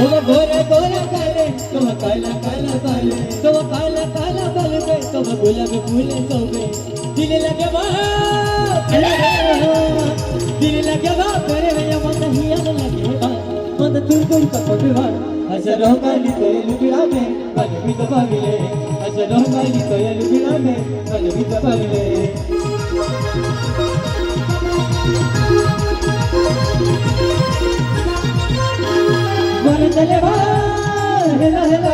तुम गोरा गोरा काले तुम काला काला बाले तुम काला काला बाल पे तुम गुलाब फूल सोबे दिल लगे करे भैया मन हिया लगे मन तुर का पगवान असर होगाली तो ये लुबिया में मन भी तो भागले असर होगाली तो ये लुबिया में मन भी तो भागले वर चले बा हेला हेला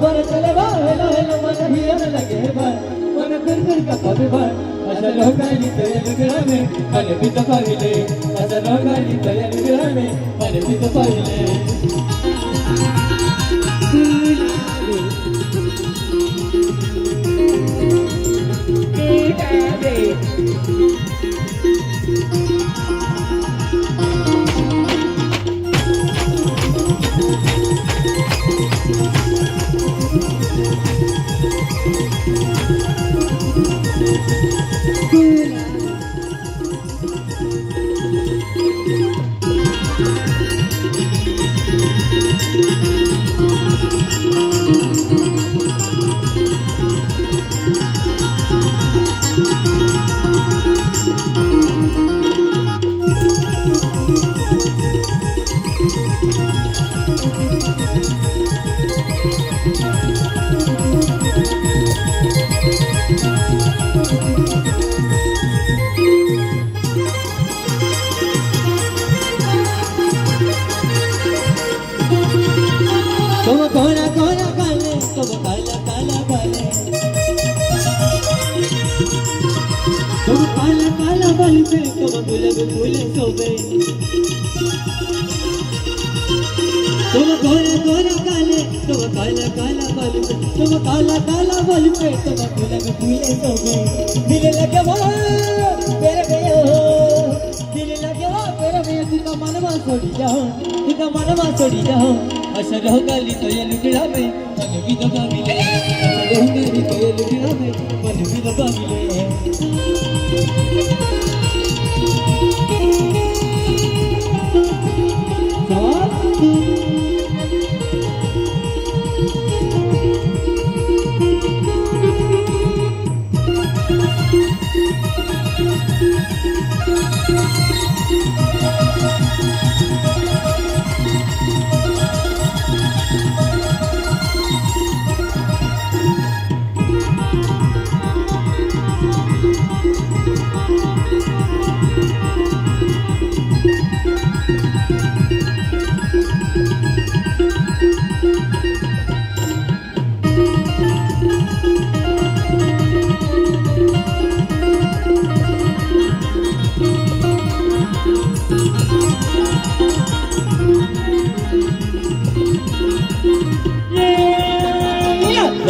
वर चले बा हेला हेला मन हिया लगे बा मन तुर का पगवान असर होगाली तो ये लुबिया में मन भी तो भागले असर होगाली तो ये लुबिया में मन भी तो भागले तुम गोरा गोरा काले तुम काला काला बाले तुम काला काला बाल पे तुम गुलाब फूल सोबे तुम गोरा गोरा काले तुम काला काला बाल पे तुम काला काला बाल पे तुम गुलाब फूल सोबे दिल लगे वो तेरे भैया दिल लगे वो तेरे भैया तुका मनवा छोड़ी जाओ असर होगाली तो ये लुगड़ा में मन भी दबा मिले असर होगाली तो ये लुगड़ा में मन भी दबा मिले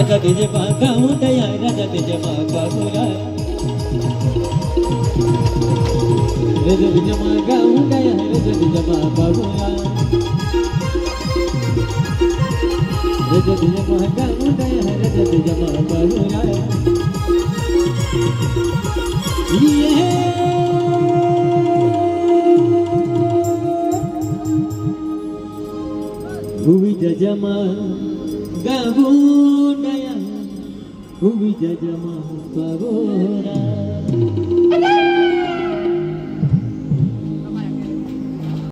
राजा तुझे मांगा हूँ दया राजा तुझे मांगा बुरा राजा तुझे मांगा हूँ दया राजा तुझे मांगा बुरा राजा तुझे मांगा हूँ दया राजा तुझे मांगा बुरा ये हुई जमा Gabunaya, Ubija Jama Pagora.